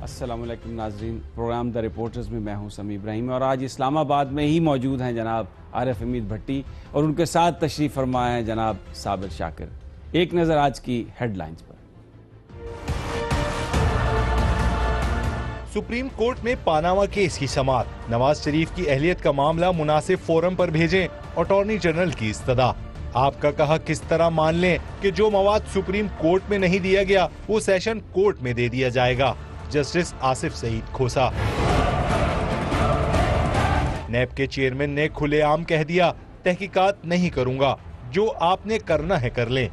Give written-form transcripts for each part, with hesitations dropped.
अस्सलामुअलैकुम नाजरीन, programme the reporters में मैं हूं समी इब्राहिम और आज इस्लामाबाद में ही मौजूद हैं जनाब आरिफ हमीद भट्टी और उनके साथ तशरीफ़ फरमा हैं जनाब साबिर शाकिर। एक नज़र आज की हेडलाइंस पर। सुप्रीम कोर्ट में पानामा केस की समाअत, नवाज शरीफ की अहलियत का मामला मुनासिब फोरम पर भेजें, अटॉर्नी जनरल की इस्तदा। आपका कहा किस तरह मान लें कि जो मवाद सुप्रीम कोर्ट में नहीं दिया गया वो सेशन कोर्ट में दे दिया जाएगा। जस्टिस आसिफ सईद खोसा। नैब के चेयरमैन ने खुलेआम कह दिया तहकीकात नहीं करूंगा, जो आपने करना है कर लें।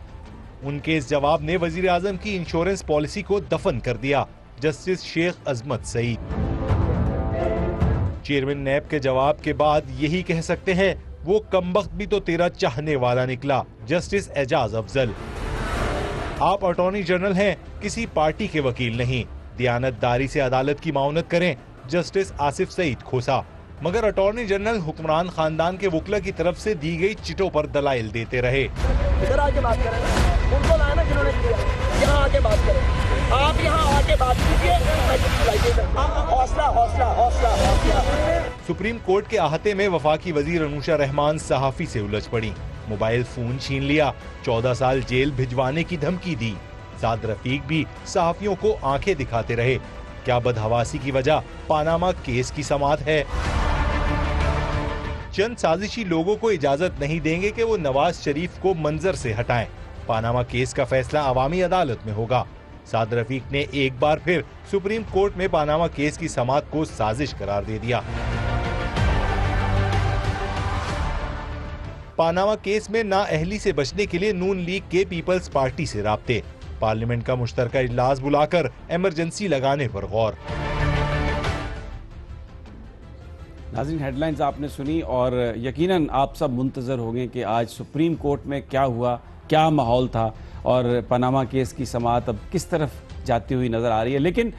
उनके इस जवाब ने वजीर आजम की इंश्योरेंस पॉलिसी को दफन कर दिया। जस्टिस शेख अजमत सईद। चेयरमैन नैब के जवाब के बाद यही कह सकते हैं वो कमबख्त भी तो तेरा चाहने वाला निकला। जस्टिस एजाज अफजल। आप अटॉर्नी जनरल हैं, किसी पार्टी के वकील नहीं, दियानतदारी से अदालत की माउनत करें। जस्टिस आसिफ सईद खोसा। मगर अटॉर्नी जनरल हुक्मरान खानदान के वकला की तरफ से दी गई चिटों पर दलाइल देते रहे। इधर आके बात करें, उनको लाना जिन्होंने किया, यहाँ आके बात करें। आप यहाँ आके बात कीजिए, हौसला हौसला हौसला हौसला। सुप्रीम कोर्ट के अहाते में वफाकी वजीर अनुशा रहमान सहाफी से उलझ पड़ी, मोबाइल फोन छीन लिया, 14 साल जेल भिजवाने की धमकी दी। साद रफीक भी सहाफियों को आंखें दिखाते रहे। क्या बदहवासी की वजह पानामा केस की समाअत है? चंद साजिशी लोगों को इजाजत नहीं देंगे कि वो नवाज शरीफ को मंजर से हटाएं। पानामा केस का फैसला अवामी अदालत में होगा। साद रफीक ने एक बार फिर सुप्रीम कोर्ट में पानामा केस की समाअत को साजिश करार दे दिया। पानामा केस में नाअहली से बचने के लिए नून लीग के पीपल्स पार्टी से राब्ते, पार्लियामेंट का मुश्तरका इजलास बुलाकर इमरजेंसी लगाने पर गौर। नाज़रीन, हेडलाइंस आपने सुनी और यकीनन आप सब मुंतज़र होंगे कि आज सुप्रीम कोर्ट में क्या हुआ, क्या माहौल था और पनामा केस की समाअत अब किस तरफ जाती हुई नज़र आ रही है। लेकिन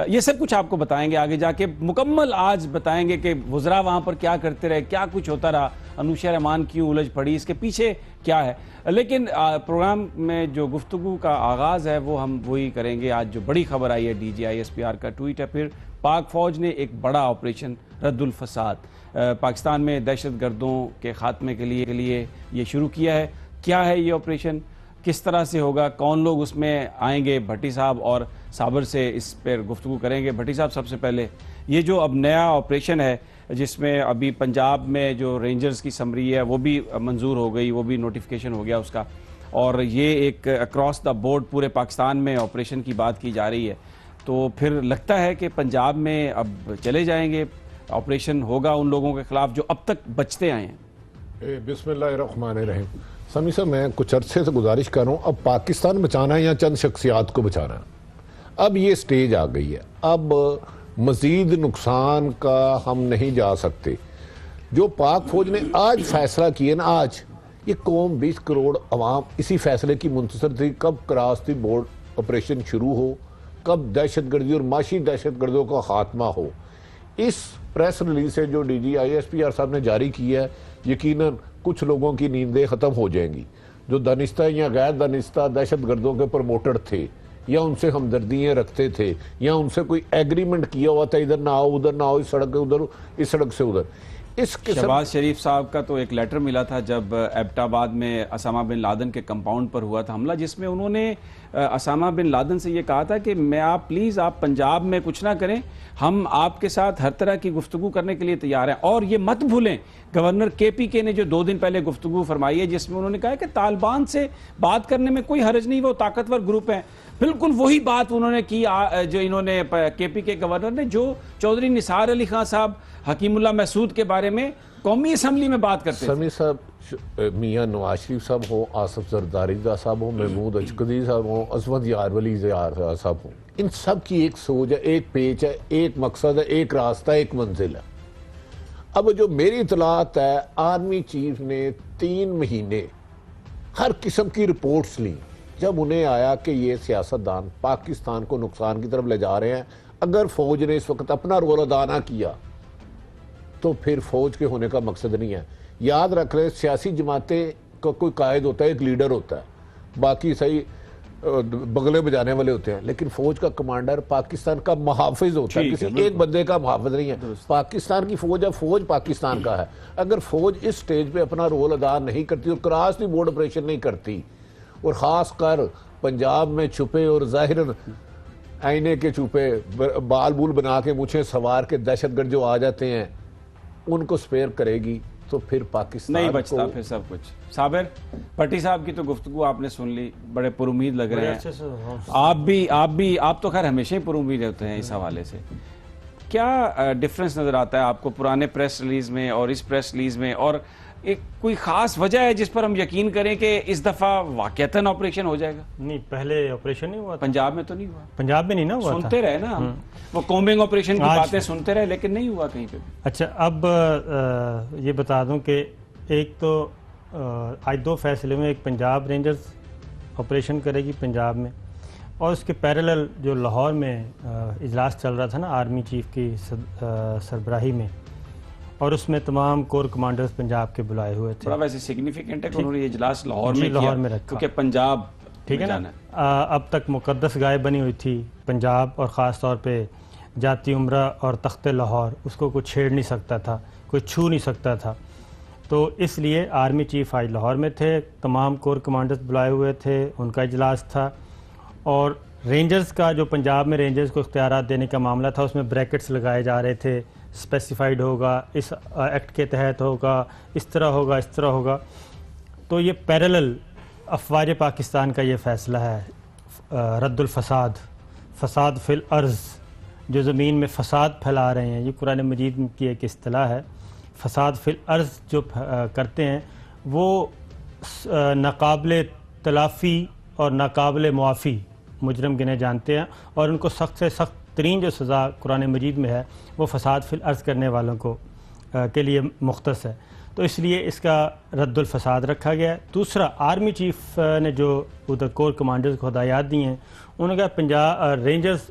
ये सब कुछ आपको बताएंगे आगे जाके, मुकम्मल आज बताएंगे कि वज़रा वहाँ पर क्या करते रहे, क्या कुछ होता रहा, अनुशा रहमान क्यों उलझ पड़ी, इसके पीछे क्या है। लेकिन प्रोग्राम में जो गुफ्तगू का आगाज़ है वो हम वही करेंगे। आज जो बड़ी खबर आई है, DGISPR का ट्वीट है, फिर पाक फ़ौज ने एक बड़ा ऑपरेशन रद्दुल फसाद पाकिस्तान में दहशत गर्दों के ख़ात्मे के लिए ये शुरू किया है। क्या है ये ऑपरेशन, किस तरह से होगा, कौन लोग उसमें आएंगे, भट्टी साहब और साबर से इस पर गुफ्तगू करेंगे। भट्टी साहब, सबसे पहले ये जो अब नया ऑपरेशन है जिसमें अभी पंजाब में जो रेंजर्स की समरी है वो भी मंजूर हो गई, वो भी नोटिफिकेशन हो गया उसका, और ये एक अक्रॉस द बोर्ड पूरे पाकिस्तान में ऑपरेशन की बात की जा रही है, तो फिर लगता है कि पंजाब में अब चले जाएंगे, ऑपरेशन होगा उन लोगों के खिलाफ जो अब तक बचते आए हैं। बिस्मिल्लाहिर्रहमानिर्रहीम। समी साहब, मैं कुछ अरसे से गुजारिश कर रहा हूँ, अब पाकिस्तान बचाना है या चंद शख्सियात को बचाना है। अब ये स्टेज आ गई है, अब मजीद नुकसान का हम नहीं जा सकते। जो पाक फौज ने आज फैसला किया ना, आज ये कौम 20 करोड़ अवाम इसी फैसले की मुंतजर थी, कब कराची बोर्ड ऑपरेशन शुरू हो, कब दहशतगर्दी और माशी दहशतगर्दियों का खात्मा हो। इस प्रेस रिलीज से जो DGISPR साहब ने जारी किया है, यकीनन कुछ लोगों की नींदें ख़त्म हो जाएंगी जो दानिस्ता या गैर दानिस्ता दहशतगर्दों के प्रमोटर थे या उनसे हमदर्दियाँ रखते थे या उनसे कोई एग्रीमेंट किया हुआ था, इधर ना आओ उधर ना आओ, इस सड़क के उधर, इस सड़क से उधर। शहबाज शरीफ साहब का तो एक लेटर मिला था जब एबटाबाद में असामा बिन लादन के कंपाउंड पर हुआ था हमला, जिसमें उन्होंने असामा बिन लादन से ये कहा था कि मैं आप प्लीज़ आप पंजाब में कुछ ना करें, हम आपके साथ हर तरह की गुफ्तगू करने के लिए तैयार हैं। और ये मत भूलें, गवर्नर KPK ने जो 2 दिन पहले गुफ्तगू फरमाई है जिसमें उन्होंने कहा कि तालिबान से बात करने में कोई हर्ज नहीं, वो ताकतवर ग्रुप है। बिल्कुल वही बात उन्होंने की जो इन्होंने KPK गवर्नर ने, जो चौधरी निसार अली खान साहब हकीमुल्लाह महसूद के बारे में कौमी असम्बली में बात करते समी साहब, मियाँ नवाज शरीफ साहब हो, आसफ जरदारी साहब हो, महमूद अचकदी साहब हो, अजमत यारवली साहब हो, इन सब की एक सोच है, एक पेच है, एक मकसद है, एक रास्ता, एक मंजिल है। अब जो मेरी इतलात है, आर्मी चीफ ने 3 महीने हर किस्म की रिपोर्ट्स ली। जब उन्हें आया कि ये सियासतदान पाकिस्तान को नुकसान की तरफ ले जा रहे हैं, अगर फौज ने इस वक्त अपना रोल अदा ना किया तो फिर फौज के होने का मकसद नहीं है। याद रख रहे, सियासी जमातें का कोई कायद होता है, एक लीडर होता है, बाकी सही बगले बजाने वाले होते हैं, लेकिन फौज का कमांडर पाकिस्तान का मुहाफिज होता है, ठीक है, किसी एक बंदे का मुहाफिज नहीं है। पाकिस्तान की फौज है, फौज पाकिस्तान का है। अगर फौज इस स्टेज पे अपना रोल अदा नहीं करती और क्रॉस दी बोर्ड ऑपरेशन नहीं करती, और ख़ास कर पंजाब में छुपे और ज़ाहिरन आईने के छुपे बाल बूल बना के मुझे सवार के दहशतगर्द जो आ जाते हैं, उनको स्पेयर करेगी तो फिर पाकिस्तान नहीं बचता को फिर सब कुछ। साबिर, भट्टी साहब की तो गुफ्तगू आपने सुन ली, बड़े पुरुमीद लग रहे हैं। आप तो खैर हमेशा ही पुरुमीद होते हैं इस हवाले से। क्या डिफरेंस नज़र आता है आपको पुराने प्रेस रिलीज में और इस प्रेस रिलीज में, और एक कोई खास वजह है जिस पर हम यकीन करें कि इस दफ़ा वाकईतन ऑपरेशन हो जाएगा? नहीं, पहले ऑपरेशन नहीं हुआ था। पंजाब में तो नहीं हुआ, पंजाब में नहीं ना हुआ था। सुनते रहे ना हम, वो कॉम्बिंग ऑपरेशन की बातें सुनते रहे, लेकिन नहीं हुआ कहीं पे भी। अच्छा, अब ये बता दूं कि एक तो आज 2 फैसले में, एक पंजाब रेंजर्स ऑपरेशन करेगी पंजाब में, और उसके पैरेलल जो लाहौर में इजलास चल रहा था ना आर्मी चीफ की सरबराही में, और उसमें तमाम कोर कमांडर्स पंजाब के बुलाए हुए थे। बड़ा वैसे सिग्निफिकेंट है कि उन्होंने ये इजलास लाहौर जी, में लाहौर किया, में रखा। क्योंकि पंजाब ठीक है में ना। जाना है। अब तक मुकद्दस गाय बनी हुई थी पंजाब, और ख़ास तौर पे जाती उम्रा और तख्ते लाहौर, उसको कोई छेड़ नहीं सकता था, कोई छू नहीं सकता था। तो इसलिए आर्मी चीफ आज लाहौर में थे, तमाम कोर कमांडर्स बुलाए हुए थे, उनका इजलास था। और रेंजर्स का जो पंजाब में रेंजर्स को इख्तियारात देने का मामला था, उसमें ब्रैकेट्स लगाए जा रहे थे, स्पेसिफाइड होगा, इस एक्ट के तहत होगा, इस तरह होगा, इस तरह होगा। तो ये पैरेलल अफवाज पाकिस्तान का ये फ़ैसला है, रद्दुल फसाद, फसाद फिल अर्ज़, जो ज़मीन में फ़साद फैला रहे हैं, ये कुरान मजीद की एक इस्तिलाह है। फ़साद फिल अर्ज़ जो करते हैं वो नाकाबिले तलाफ़ी और नाकाबिले मुआफ़ी मुजरम गिने जाते हैं, और उनको सख्त से सख्त तरीन जो सज़ा कुरान मजीद में है वो फ़साद फिल अर्ज़ करने वालों को के लिए मुख्तस है। तो इसलिए इसका रद्दुल फसाद रखा गया है। दूसरा, आर्मी चीफ ने जो उधर कोर कमांडर्स को हदायत दी हैं, उन्होंने कहा पंजाब रेंजर्स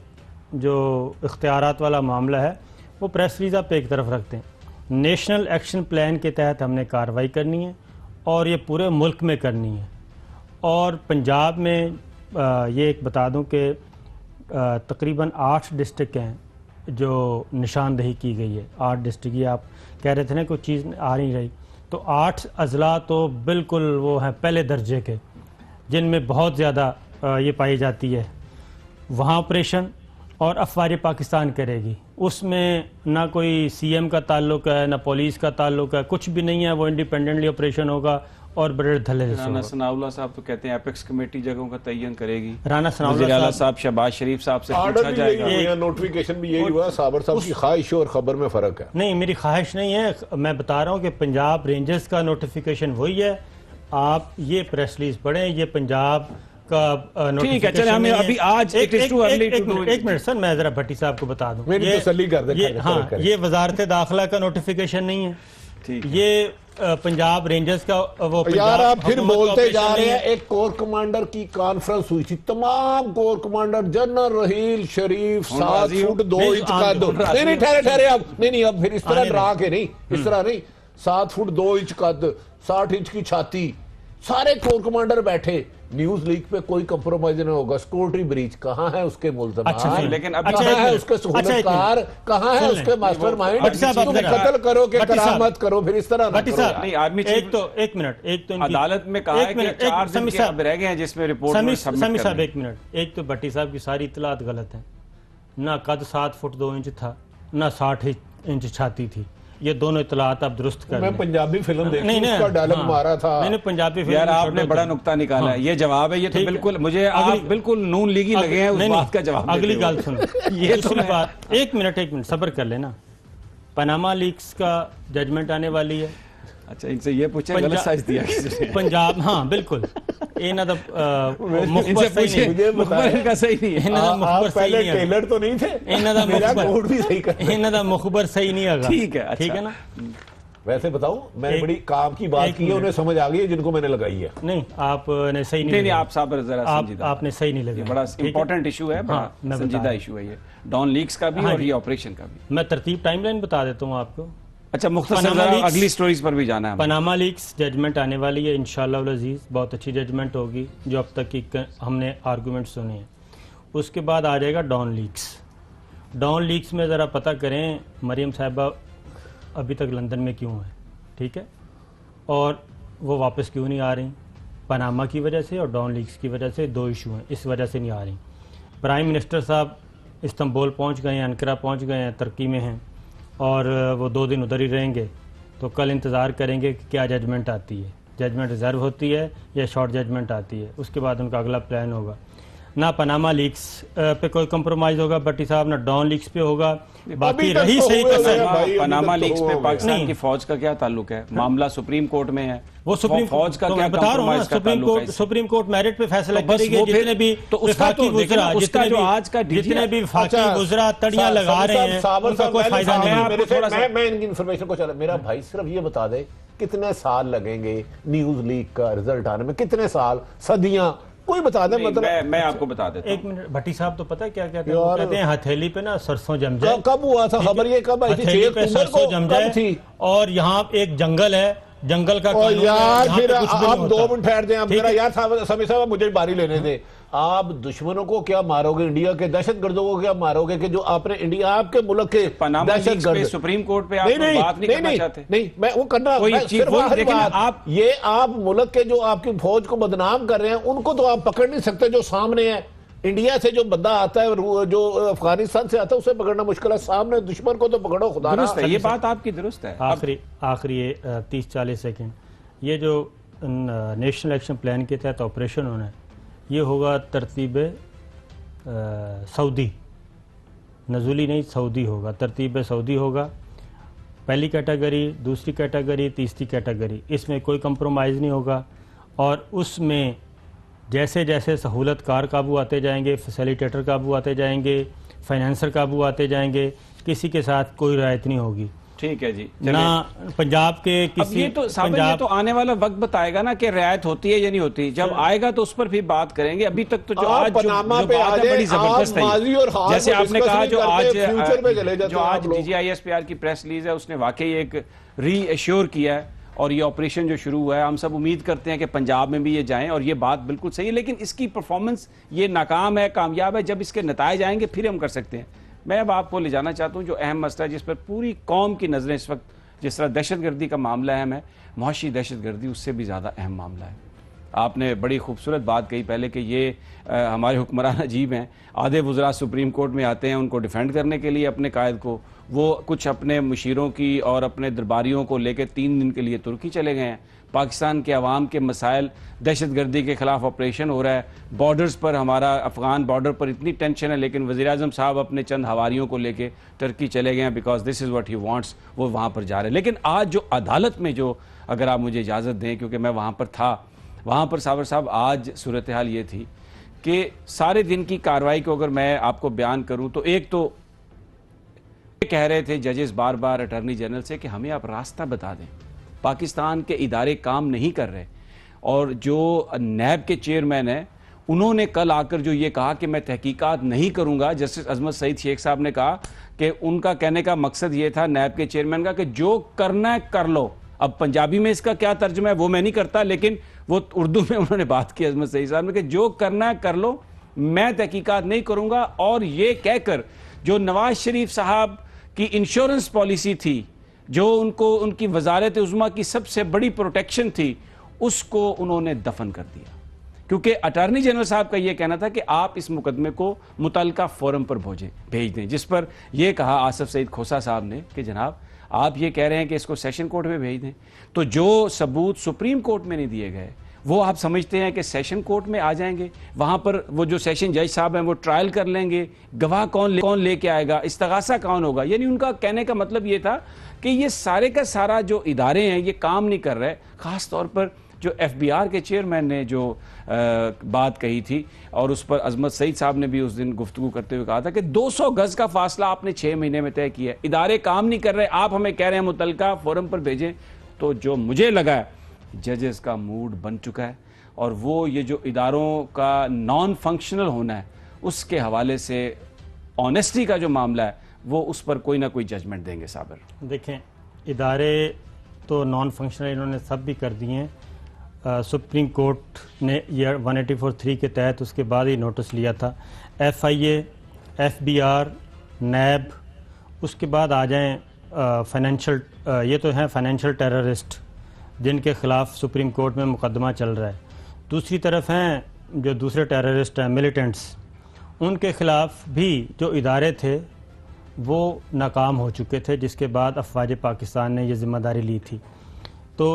जो इख्तियारात वाला मामला है वो प्रेस रिलीज़ आप एक तरफ रखते हैं, नेशनल एक्शन प्लान के तहत हमने कार्रवाई करनी है, और ये पूरे मुल्क में करनी है। और पंजाब में ये एक बता दूं कि तकरीबन 8 डिस्ट्रिक्ट हैं जो निशानदही की गई है। 8 डिस्ट्रिक्ट, ये आप कह रहे थे ना कोई चीज़ आ नहीं रही, तो 8 अजला तो बिल्कुल वो हैं पहले दर्जे के, जिनमें बहुत ज़्यादा ये पाई जाती है। वहाँ ऑपरेशन और अफवाज पाकिस्तान करेगी, उसमें ना कोई सीएम का ताल्लुक है, ना पुलिस का ताल्लुक है, कुछ भी नहीं है। वो इंडिपेंडेंटली ऑपरेशन होगा और बड़े धले से राना सनाउल्लाह साहब तो कहते हैं एपेक्स कमेटी जगहों का तयन करेगी। राना सनाउल्लाह साहब शहबाज शरीफ साहब से पूछा जाएगा, नोटिफिकेशन भी यही हुआ। साबर साहब की ख्वाहिश और खबर में फ़र्क है। नहीं, मेरी ख्वाहिश नहीं है, मैं बता रहा हूँ कि पंजाब रेंजर्स का नोटिफिकेशन वही है। आप ये प्रेस रिलीज पढ़ें, ये पंजाब का ठीक है। चले हमें अभी आज एक मिनट सर, मैं जरा भट्टी साहब को बता दूं, मेरी तसल्ली कर दे। हाँ, ये वजारत दाखिला का नोटिफिकेशन नहीं है, ये पंजाब रेंजर्स का वो यार आप फिर बोलते जा रहे हैं। एक कोर कमांडर की कॉन्फ्रेंस हुई थी, तमाम कोर कमांडर, जनरल रहील शरीफ 7 फुट 2 इंच का नहीं ठहरे अब नहीं अब फिर इस तरह डरा के नहीं, इस तरह नहीं, 7 फुट 2 इंच कद, 60 इंच की छाती, सारे कोर कमांडर बैठे। न्यूज लीक पे कोई कंप्रोमाइज नहीं होगा। सिक्योरिटी ब्रीच कहाँ है उसके मुल्ज़िम, लेकिन अब कहाँ है उसके सहूलतकार, कहाँ है उसके मास्टरमाइंड। तुम कत्ल करो कि करामत करो, फिर इस तरह नहीं। आर्मी एक मिनट अदालत में कहा है कि 4 दिन के अब रह गए हैं जिसमें रिपोर्ट समी साहब एक मिनट। एक तो भट्टी साहब की सारी इतलात गलत है, ना कद 7 फुट 2 इंच था, ना 60 इंच छाती थी। ये दोनों इतलात आप दुरुस्त कर। मैं पंजाबी फिल्म देखी, उसका डायलॉग मारा था। मैंने पंजाबी फिल्म, यार आपने बड़ा नुक्ता निकाला है। ये जवाब है, ये तो बिल्कुल मुझे आप बिल्कुल नून लीगी लगे हैं उस बात का जवाब। अगली बात सुनो, ये दूसरी बात, एक मिनट सब्र कर लेना। पनामा लीक्स का जजमेंट आने वाली है। अच्छा, इनसे ये पूछे गलत साइज दिया किसने? पंजाब, हाँ बिल्कुल, इन्हां दा मुखबर सही नहीं, मुखबर का सही नहीं है। आप पहले टेलर तो नहीं थे, इन्हां दा मेरा कोड भी सही कर, इन्हां दा मुखबर सही नहीं आगा। ठीक है, ठीक है ना। वैसे बताऊं, मैंने बड़ी काम की बात की है, उन्हें समझ आ गई है जिनको मैंने लगाई है। नहीं, आपने सही नहीं, आप साबर जरा संजीदा, आपने सही नहीं लगाया। बड़ा इंपॉर्टेंट इशू है, बड़ा संजीदा इशू है ये, डॉन लीक्स का भी और ये ऑपरेशन का भी। मैं तरतीब टाइमलाइन बता देता हूँ आपको। अच्छा, मुख्तसर पनामा जरा लीक्स- अगली स्टोरीज पर भी जाना है हमें। पनामा लीक्स जजमेंट आने वाली है इंशाअल्लाह उल अज़ीज़, बहुत अच्छी जजमेंट होगी जो अब तक की हमने आर्गूमेंट सुने हैं। उसके बाद आ जाएगा डॉन लीक्स। डॉन लीक्स में ज़रा पता करें मरीम साहिबा अभी तक लंदन में क्यों है, ठीक है, और वो वापस क्यों नहीं आ रही। पनामा की वजह से और डॉन लीक्स की वजह से दो इशू हैं, इस वजह से नहीं आ रही। प्राइम मिनिस्टर साहब इस्तांबुल पहुंच गए हैं, अनकरा पहुंच गए हैं, तुर्की में हैं और वो 2 दिन उधर ही रहेंगे। तो कल इंतज़ार करेंगे कि क्या जजमेंट आती है, जजमेंट रिजर्व होती है या शॉर्ट जजमेंट आती है, उसके बाद उनका अगला प्लान होगा। ना पनामा लीक्स पे कोई कंप्रोमाइज़ होगा भट्टी साहब, ना डॉन लीक्स पे होगा। बाकी तक रही तो सही हुए कसर, हैं भाई, पनामा अभी तक तो लीक्स हुआ पे हुआ है। पाकिस्तान नहीं। की फौज का क्या ताल्लुक है? मामला सुप्रीम कोर्ट में है, वो सुप्रीम फौज का तो क्या मैं बता रहा हूँ ना, compromise का ताल्लुक है इससे? सुप्रीम कोर्ट मेरिट पे फैसला तो बस करेगी। वो फिर- जितने भी तो उसका वफाकी तो देखिए ना, वुज़रा, उसका जितने जो भी- आज का DG जितने भी वफाकी अच्छा, वुज़रा तड़ियां लगा रहे हैं, उनका कोई फायदा नहीं है। मेरे थोड़ा से सा- मैं इनकी इन्फॉर्मेशन को चला, मेरा भाई सिर्फ ये बता दे कितने साल लगेंगे न्यूज लीक का रिजल्ट आने में, कितने साल, सदियां, कोई बता दे। नहीं, मतलब मैं आपको बता देता हूँ। एक मिनट भट्टी साहब, तो पता है क्या कहते हैं? वो यार- कहते हैं हथेली पे ना सरसों जम जाए। कब हुआ था खबर, ये कब आई थी? हथेली 6 पे अक्टूबर सरसों को जम कब जाए थी? और यहाँ एक जंगल है, जंगल का और कानून है, यार यहाँ पे फिर कुछ भी नहीं आप 2 होता। मिनट ठहर दें, आप ठीक मेरा है? यार समय साहब मुझे बारी लेने दे। आप दुश्मनों को क्या मारोगे, इंडिया के दहशतगर्दों को क्या मारोगे कि जो आपने इंडिया, आपके मुल्क के पनामा लीक्स पे दहशतगर्द, सुप्रीम कोर्ट पे आप बात नहीं करना चाहते? नहीं, मैं वो करना, कोई मैं चीज- सिर्फ वही आखिरी देखिए ना, बात, आप- ये आप मुल्क के जो आपकी फौज को बदनाम कर रहे हैं उनको तो आप पकड़ नहीं सकते। जो सामने है, इंडिया से जो बंदा आता है, जो अफगानिस्तान से आता है, उसे पकड़ना मुश्किल है, सामने दुश्मन को तो पकड़ो खुदा ना। दुरुस्त है, ये बात आपकी दुरुस्त है। अब आखिरी 30-40 सेकंड, ये जो नेशनल एक्शन प्लान के तहत ऑपरेशन होना है, ये होगा तरतीब सऊदी, नज़ुली नहीं, सऊदी होगा, तरतीब सऊदी होगा। पहली कैटेगरी, दूसरी कैटेगरी, तीसरी कैटेगरी, इसमें कोई कंप्रोमाइज़ नहीं होगा। और उसमें जैसे जैसे सहूलतकार काबू आते जाएंगे, फैसिलिटेटर काबू आते जाएंगे, फाइनेंसर काबू आते जाएंगे, किसी के साथ कोई रियायत नहीं होगी। ठीक है जी, ना पंजाब के अब किसी ये तो साबिर, ये तो आने वाला वक्त बताएगा ना कि रियायत होती है या नहीं होती। जब आएगा तो उस पर भी बात करेंगे। अभी तक तो जो आप आज जो पनामा जो पे बात आ है जाए, बड़ी जबरदस्त आप माजी और हाल है। जैसे को आपने discuss कहा नहीं जो करते, आज फ्यूचर पे चले जाते जो हैं आज आप लोग। DGISPR की प्रेस रिलीज है, उसने वाकई एक रीएश्योर किया है और ये ऑपरेशन जो शुरू हुआ है, हम सब उम्मीद करते हैं कि पंजाब में भी ये जाएं और ये बात बिल्कुल सही है। लेकिन इसकी परफॉर्मेंस ये नाकाम है, कामयाब है, जब इसके नताइज आएंगे फिर हम कर सकते हैं। मैं अब आपको ले जाना चाहता हूँ जो अहम मसला है, जिस पर पूरी कौम की नज़रें इस वक्त, जिस तरह दहशतगर्दी का मामला अहम है, मुआशी दहशतगर्दी उससे भी ज़्यादा अहम मामला है। आपने बड़ी खूबसूरत बात कही पहले कि ये हमारे हुक्मरान अजीब हैं। आधे वज़रा सुप्रीम कोर्ट में आते हैं उनको डिफेंड करने के लिए अपने कायद को, वो कुछ अपने मुशीरों की और अपने दरबारियों को लेकर 3 दिन के लिए तुर्की चले गए हैं। पाकिस्तान के अवाम के मसाइल, दहशतगर्दी के ख़िलाफ़ ऑपरेशन हो रहा है, बॉर्डर्स पर, हमारा अफ़गान बॉर्डर पर इतनी टेंशन है, लेकिन वज़ीर-ए-आज़म साहब अपने चंद हवारियों को लेके तुर्की चले गए हैं because this is what he wants, वो वहाँ पर जा रहे हैं। लेकिन आज जो अदालत में जो, अगर आप मुझे इजाज़त दें क्योंकि मैं वहाँ पर था, वहाँ पर साबर साहब आज सूरत हाल ये थी कि सारे दिन की कार्रवाई को अगर मैं आपको बयान करूँ तो एक तो कह रहे थे जजेस बार बार अटॉर्नी जनरल से कि हमें आप रास्ता बता दें, पाकिस्तान के इदारे काम नहीं कर रहे। और जो नैब के चेयरमैन हैं उन्होंने कल आकर जो ये कहा कि मैं तहकीकात नहीं करूंगा, जस्टिस अजमत सईद शेख साहब ने कहा कि उनका कहने का मकसद ये था नैब के चेयरमैन का कि जो करना है कर लो। अब पंजाबी में इसका क्या तर्जुमा है वो मैं नहीं करता, लेकिन वो उर्दू में उन्होंने बात की अजमत सईद साहब ने कि जो करना है कर लो, मैं तहकीकात नहीं करूंगा। और ये कहकर जो नवाज शरीफ साहब की इंश्योरेंस पॉलिसी थी, जो उनको उनकी वजारत उज़्मा की सबसे बड़ी प्रोटेक्शन थी, उसको उन्होंने दफन कर दिया। क्योंकि अटॉर्नी जनरल साहब का यह कहना था कि आप इस मुकदमे को मुतल्लिका फोरम पर भेज दें, जिस पर यह कहा आसिफ सईद खोसा साहब ने कि जनाब आप ये कह रहे हैं कि इसको सेशन कोर्ट में भेज दें, तो जो सबूत सुप्रीम कोर्ट में नहीं दिए गए वो आप समझते हैं कि सेशन कोर्ट में आ जाएंगे, वहाँ पर वो जो सेशन जज साहब हैं वो ट्रायल कर लेंगे, गवाह कौन लेके आएगा, इस्तगासा कौन होगा। यानी उनका कहने का मतलब ये था कि ये सारे का सारा जो इदारे हैं ये काम नहीं कर रहे। ख़ास तौर पर जो FBR के चेयरमैन ने जो बात कही थी, और उस पर अजमत सईद साहब ने भी उस दिन गुफ्तगू करते हुए कहा था कि 200 गज़ का फासला आपने 6 महीने में तय किया है, इदारे काम नहीं कर रहे, आप हमें कह रहे हैं मुतल्लिका फोरम पर भेजें। तो जो मुझे लगा है जजेस का मूड बन चुका है और वो ये जो इदारों का नॉन फंक्शनल होना है उसके हवाले से ऑनेस्टी का जो मामला है वो उस पर कोई ना कोई जजमेंट देंगे। साबिर देखें, इदारे तो नॉन फंक्शनल इन्होंने सब भी कर दिए हैं। सुप्रीम कोर्ट ने ये 184(3) के तहत उसके बाद ही नोटिस लिया था। FIA, FBR, NAB, उसके बाद आ जाएं फाइनेंशियल, ये तो हैं फाइनेंशियल टेररिस्ट जिनके ख़िलाफ़ सुप्रीम कोर्ट में मुकदमा चल रहा है। दूसरी तरफ हैं जो दूसरे टेररिस्ट हैं मिलिटेंट्स, उनके ख़िलाफ़ भी जो इदारे थे वो नाकाम हो चुके थे, जिसके बाद अफवाज पाकिस्तान ने ये ज़िम्मेदारी ली थी। तो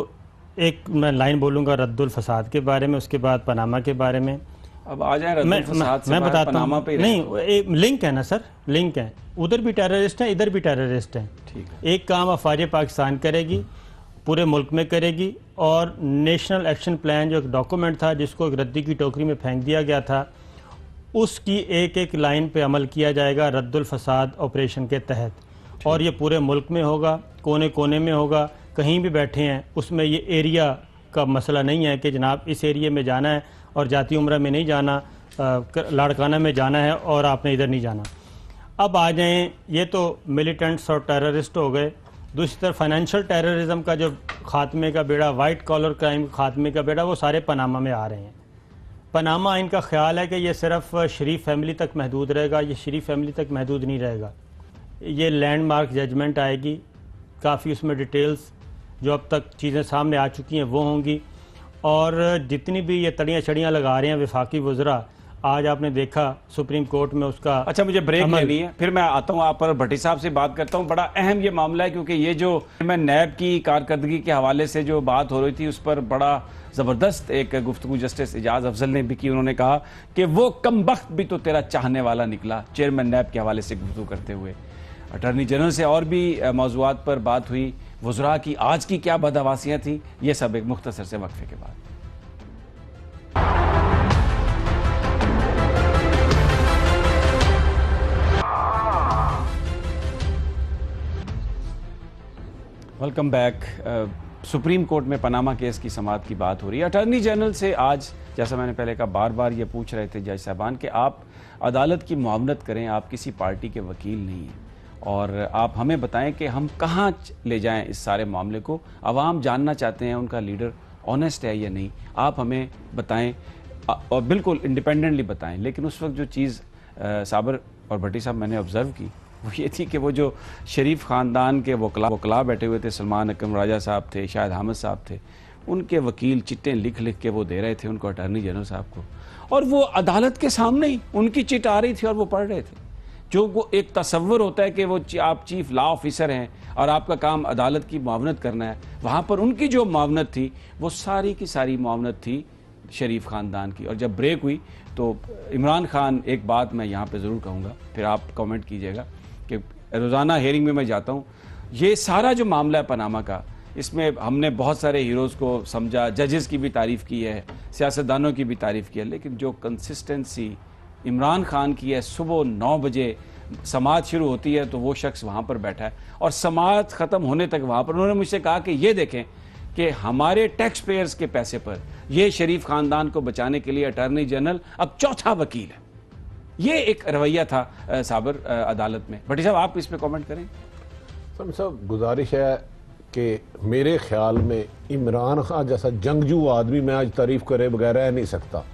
एक मैं लाइन बोलूँगा रद्दुल फसाद के बारे में, उसके बाद पनामा के बारे में। अब आ जाए रद्दुल फसाद से मैं बाहर, बताता पनामा हूँ। पे ही नहीं, लिंक है ना सर, लिंक है। उधर भी टेररिस्ट हैं, इधर भी टेररिस्ट हैं। ठीक है। एक काम अफवाज पाकिस्तान करेगी, पूरे मुल्क में करेगी, और नेशनल एक्शन प्लान जो एक डॉक्यूमेंट था जिसको एक रद्दी की टोकरी में फेंक दिया गया था, उसकी एक एक लाइन पे अमल किया जाएगा रद्दुल फसाद ऑपरेशन के तहत। और ये पूरे मुल्क में होगा, कोने कोने में होगा, कहीं भी बैठे हैं उसमें ये एरिया का मसला नहीं है कि जनाब इस एरिया में जाना है और जाती उम्रा में नहीं जाना, लाड़काना में जाना है और आपने इधर नहीं जाना। अब आ जाएं, ये तो मिलिटेंट्स और टेररिस्ट हो गए। दूसरी तरफ फाइनेंशियल टेररिज्म का जो खात्मे का बेड़ा, वाइट कॉलर क्राइम खात्मे का बेड़ा, वो सारे पनामा में आ रहे हैं। पनामा इनका ख्याल है कि ये सिर्फ शरीफ फैमिली तक महदूद रहेगा, ये शरीफ फैमिली तक महदूद नहीं रहेगा। ये लैंडमार्क जजमेंट आएगी, काफ़ी उसमें डिटेल्स जो अब तक चीज़ें सामने आ चुकी हैं वो होंगी। और जितनी भी ये तड़ियाँ छड़ियाँ लगा रहे हैं वफाकी वज़रा, आज आपने देखा सुप्रीम कोर्ट में उसका। अच्छा, मुझे ब्रेक लेनी है, फिर मैं आता हूँ आप पर भट्टी साहब से बात करता हूँ। बड़ा अहम ये मामला है क्योंकि ये जो मैं नैब की कारकर्दगी के हवाले से जो बात हो रही थी उस पर बड़ा ज़बरदस्त एक गुफ्तगू जस्टिस एजाज अफजल ने भी की। उन्होंने कहा कि वो कमबख्त भी तो तेरा चाहने वाला निकला, चेयरमैन नैब के हवाले से गुफ्तगू करते हुए। अटॉर्नी जनरल से और भी मौज़ूआत पर बात हुई, वज़रा की आज की क्या बदहवासियाँ थी, ये सब एक मुख्तसर से वक्फे के बाद। Welcome back. सुप्रीम कोर्ट में पनामा केस की समाअत की बात हो रही है। अटॉर्नी जनरल से आज, जैसा मैंने पहले कहा, बार बार ये पूछ रहे थे जज साहबान कि आप अदालत की मुआवनत करें, आप किसी पार्टी के वकील नहीं हैं, और आप हमें बताएं कि हम कहाँ ले जाएं इस सारे मामले को। अवाम जानना चाहते हैं उनका लीडर ऑनेस्ट है या नहीं, आप हमें बताएं और बिल्कुल इंडिपेंडेंटली बताएं। लेकिन उस वक्त जो चीज़ साबर और भट्टी साहब मैंने ऑब्ज़र्व की वो ये थी कि वो जो शरीफ ख़ानदान के वकला बैठे हुए थे, सलमान अकरम राजा साहब थे, शाहिद हामिद साहब थे, उनके वकील चिट्टें लिख लिख के वो दे रहे थे उनको, अटॉर्नी जनरल साहब को, और वो अदालत के सामने ही उनकी चिट आ रही थी और वो पढ़ रहे थे। जो वो एक तसव्वुर होता है कि वो आप चीफ लॉ ऑफिसर हैं और आपका काम अदालत की मुआवनत करना है, वहाँ पर उनकी जो मुआवनत थी वो सारी की सारी मुआवनत थी शरीफ ख़ानदान की। और जब ब्रेक हुई तो इमरान खान, एक बात मैं यहाँ पे ज़रूर कहूँगा, फिर आप कमेंट कीजिएगा कि रोज़ाना हेयरिंग में मैं जाता हूँ, ये सारा जो मामला है पनामा का, इसमें हमने बहुत सारे हीरोज़ को समझा, जजेस की भी तारीफ़ की है, सियासतदानों की भी तारीफ़ की है, लेकिन जो कंसिस्टेंसी इमरान खान की है, सुबह 9 बजे समाअत शुरू होती है तो वो शख्स वहाँ पर बैठा है और समाअत ख़त्म होने तक वहाँ पर। उन्होंने मुझसे कहा कि ये देखें कि हमारे टैक्स पेयर्स के पैसे पर ये शरीफ ख़ानदान को बचाने के लिए अटॉर्नी जनरल अब चौथा वकील है। ये एक रवैया था साबर अदालत में। भट्टी साहब, आप इस पे कमेंट करें। सर साहब, गुजारिश है कि मेरे ख्याल में इमरान खान जैसा जंगजू आदमी मैं आज तारीफ करे बगैर रह नहीं सकता।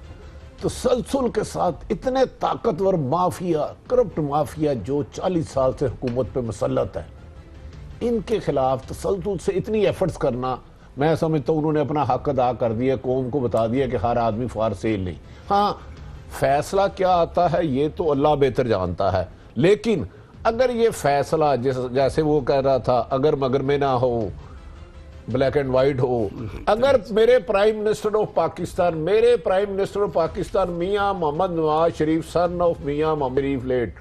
तसलसल के साथ इतने ताकतवर माफिया, करप्ट माफिया जो 40 साल से हुकूमत पे मुसल्लत है, इनके खिलाफ तसलसल से इतनी एफर्ट्स करना, मैं समझता हूँ उन्होंने अपना हक अदा कर दिया, कौम को बता दिया कि हर आदमी फार सेल नहीं। हाँ, फैसला क्या आता है ये तो अल्लाह बेहतर जानता है, लेकिन अगर ये फैसला जैसे वो कह रहा था, अगर मगर में ना हो, ब्लैक एंड वाइट हो, अगर मेरे prime minister of Pakistan Mian Mohammad Nawaz Sharif son of Mian Mohammad Sharif late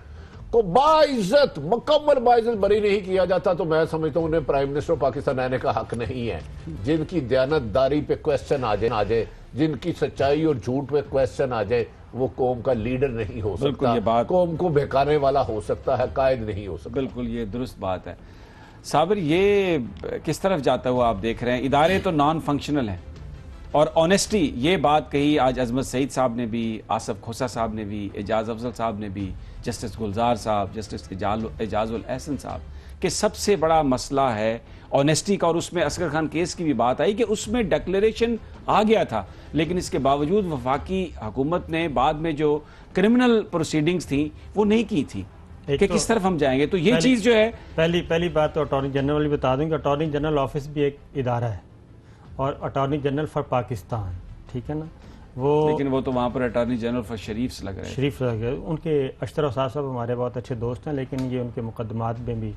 को बाइज्जत, मुकम्मल बाइज्जत बरी नहीं किया जाता, तो मैं समझता हूँ उन्हें प्राइम मिनिस्टर ऑफ पाकिस्तान रहने का हक नहीं है। जिनकी दयानतदारी पे क्वेश्चन आ जाए, जिनकी सच्चाई और झूठ पे क्वेश्चन आ जाए, वो कौम का लीडर नहीं हो सकता, ये बात कौम को बहकाने वाला हो सकता है, कायद नहीं हो सकता। बिल्कुल ये दुरुस्त बात है। साबिर, ये किस तरफ जाता हुआ आप देख रहे हैं? इदारे तो नॉन फंक्शनल हैं और ऑनेस्टी, ये बात कही आज अजमत सईद साहब ने भी, आसफ खोसा साहब ने भी, एजाज अफजल साहब ने भी, जस्टिस गुलजार साहब, जस्टिस एजाजुल एहसन साहब, कि सबसे बड़ा मसला है ऑनेस्टी का, और उसमें असगर खान केस की भी बात आई कि उसमें डिक्लेरेशन आ गया था, लेकिन इसके बावजूद वफाकी हुकूमत ने बाद में जो क्रिमिनल प्रोसीडिंग्स थी वो नहीं की थी कि किस तरफ हम जाएंगे। तो ये चीज़ जो है, पहली बात तो अटॉर्नी जनरल वाली बता दूं कि अटॉर्नी जनरल ऑफिस भी एक इदारा है और अटॉर्नी जनरल फॉर पाकिस्तान, ठीक है ना, वो, लेकिन वो तो वहाँ पर अटॉर्नी जनरल फॉर शरीफ लग रहे हैं। शरीफ लग रहे, उनके अशतर साहब हमारे बहुत अच्छे दोस्त हैं, लेकिन ये उनके मुकदमात में भी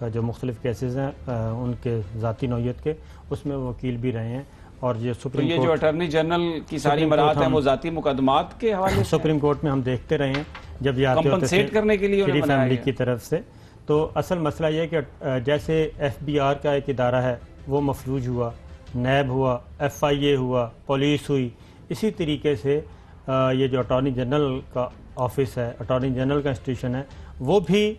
जो मुख्तलिफ केसेस हैं उनके ज़ाती नौयत के, उसमें वकील भी रहे हैं। और ये सुप्रीम कोर्ट, जो अटॉर्नी जनरल की सारी मराहत है वो ज़ाती मुकदमात के हवाले सुप्रीम कोर्ट में हम देखते रहे हैं जब ये आते होते थे करने के लिए शरीफ फैमिली की तरफ से। तो असल मसला ये है कि जैसे FBI का एक इदारा है वो मफलूज हुआ, नैब हुआ, FIA हुआ, पुलिस हुई, इसी तरीके से ये जो अटॉर्नी जनरल का ऑफिस है, अटॉर्नी जनरल का इंस्टीट्यूशन है, वो भी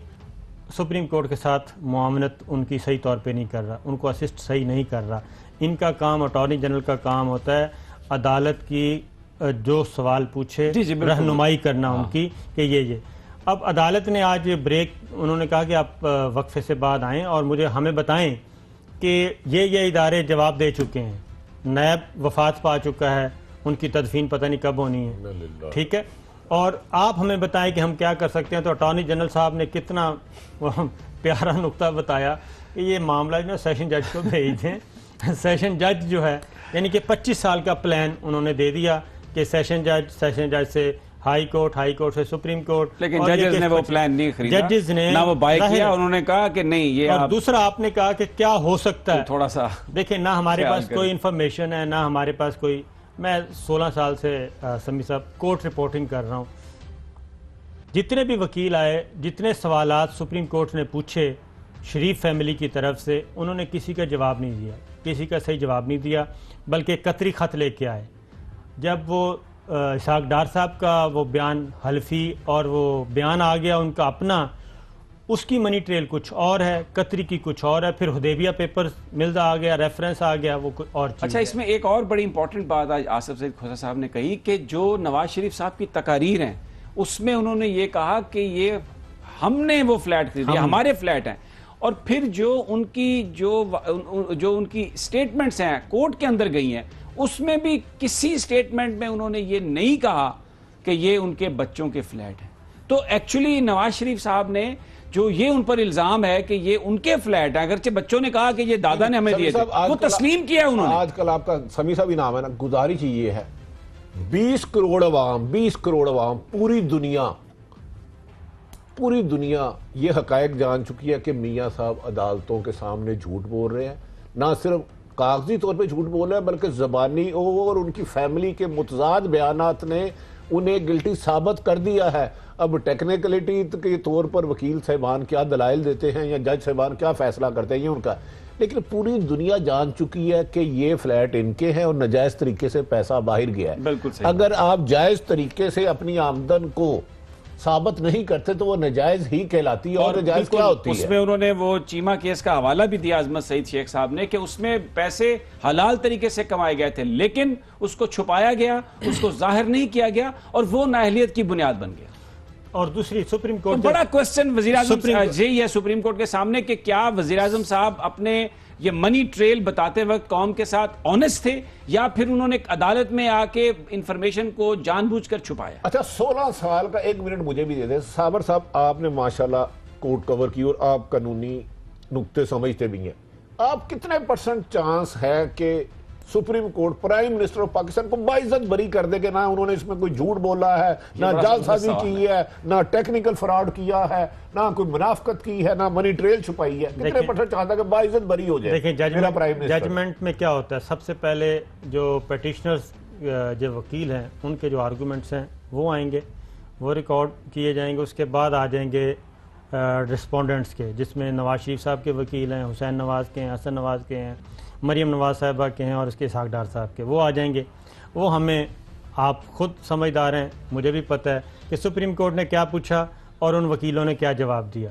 सुप्रीम कोर्ट के साथ मुआवनत उनकी सही तौर पे नहीं कर रहा, उनको असिस्ट सही नहीं कर रहा। इनका काम, अटॉर्नी जनरल का काम होता है अदालत की जो सवाल पूछे रहनुमाई करना उनकी कि ये अब अदालत ने आज ब्रेक, उन्होंने कहा कि आप वक्फे से बाद आएँ और मुझे हमें बताएं कि ये इदारे जवाब दे चुके हैं, नैब वफात पा चुका है, उनकी तदफीन पता नहीं कब होनी है, ठीक है, और आप हमें बताएं कि हम क्या कर सकते हैं। तो अटॉर्नी जनरल साहब ने कितना प्यारा नुक्ता बताया कि ये मामला जो सेशन जज को भेज दें। सेशन जज जो है यानी कि 25 साल का प्लान उन्होंने दे दिया कि सेशन जज से हाई कोर्ट से सुप्रीम कोर्ट, लेकिन जजेस ने वो प्लान नहीं खरीदा, जजेस ने ना वो बाय किया, उन्होंने कहा कि नहीं ये। और दूसरा आपने कहा कि क्या हो सकता है, थोड़ा सा देखिए, ना हमारे पास कोई इंफॉर्मेशन है, ना हमारे पास कोई, मैं 16 साल से समी साहब कोर्ट रिपोर्टिंग कर रहा हूँ, जितने भी वकील आए, जितने सवालात सुप्रीम कोर्ट ने पूछे शरीफ फैमिली की तरफ से, उन्होंने किसी का जवाब नहीं दिया, किसी का सही जवाब नहीं दिया, बल्कि कतरी ख़त लेके आए। जब वो इसहाक डार साहब का वो बयान हल्फी और वो बयान आ गया उनका अपना, उसकी मनी ट्रेल कुछ और है, कतरी की कुछ और है, फिर हुदैबिया पेपर मिलता आ गया, रेफरेंस आ गया, वो कुछ और चीज़। अच्छा, इसमें एक और बड़ी इंपॉर्टेंट बात आज आसिफ सईद खोसा साहब ने कही कि जो नवाज शरीफ साहब की तकारीर हैं उसमें उन्होंने ये कहा कि ये हमने वो फ्लैट खरीदा, हमारे फ्लैट हैं, और फिर जो उनकी स्टेटमेंट्स हैं कोर्ट के अंदर गई हैं, उसमें भी किसी स्टेटमेंट में उन्होंने ये नहीं कहा कि ये उनके बच्चों के फ्लैट हैं। तो एक्चुअली नवाज शरीफ साहब ने जो ये उन पर इल्जाम है कि ये उनके फ्लैट है, अगरचे बच्चों ने कहा कि ये दादा ने हमें दिए थे, वो तस्लीम किया उन्होंने। आजकल आपका समी साहब नाम है ना, गुजारिश ये है 20 करोड़ अवाम पूरी दुनिया ये हकायक जान चुकी है कि मियाँ साहब अदालतों के सामने झूठ बोल रहे हैं, ना सिर्फ कागजी तौर पे झूठ बोल रहे हैं बल्कि ज़बानी और उनकी फैमिली के मुतजाद बयानात ने उन्हें गिल्टी साबित कर दिया है। अब टेक्निकलिटी के तौर पर वकील साहिबान क्या दलाइल देते हैं या जज साहिबान क्या फैसला करते हैं ये उनका, लेकिन पूरी दुनिया जान चुकी है कि ये फ्लैट इनके हैं और नाजायज तरीके से पैसा बाहर गया है। बिल्कुल सही। अगर आप जायज तरीके से अपनी आमदन को साबित नहीं करते तो वो नाजायज ही कहलाती है। और नाजायज क्या होती है? उसमें उन्होंने वो चीमा केस का हवाला भी दिया अजमत सईद शेख साहब ने कि उसमें पैसे हलाल तरीके से कमाए गए थे, लेकिन उसको छुपाया गया, उसको जाहिर नहीं किया गया और वो नाअहलियत की बुनियाद बन गया। और दूसरी सुप्रीम कोर्ट, तो बड़ा क्वेश्चन वज़ीर आज़म यही है सुप्रीम कोर्ट के सामने कि क्या वज़ीर आज़म साहब अपने ये मनी ट्रेल बताते वक्त कौम के साथ ऑनेस्ट थे या फिर उन्होंने अदालत में आके इंफॉर्मेशन को जानबूझकर छुपाया? अच्छा, 16 साल का, 1 मिनट मुझे भी दे दे साबर साहब, आपने माशाल्लाह कोर्ट कवर की और आप कानूनी नुक्ते समझते भी हैं। आप कितने % चांस है कि supreme court prime minister of Pakistan को बाइज्जत बरी कर दे कि ना उन्होंने इसमें कोई झूठ बोला है, ना जालसाजी की है, ना टेक्निकल फ्रॉड किया है, ना कोई मुनाफकत की है, ना मनी ट्रेल छुपाई है? कितने % चाहता है कि बाइज्जत बरी हो जाए? देखिए, जजमेंट में क्या होता है, सबसे पहले जो पिटिशनर्स जो वकील हैं उनके जो आर्गूमेंट्स हैं वो आएंगे, वो रिकॉर्ड किए जाएंगे, उसके बाद आ जाएंगे रिस्पोंडेंट्स के, जिसमें नवाज शरीफ साहब के वकील हैं, हुसैन नवाज के हैं, हसन नवाज के हैं, मरियम नवाज साहिबा के हैं और उसके इसहाक डार साहब के, वो आ जाएंगे। वो हमें, आप खुद समझदार हैं, मुझे भी पता है कि सुप्रीम कोर्ट ने क्या पूछा और उन वकीलों ने क्या जवाब दिया।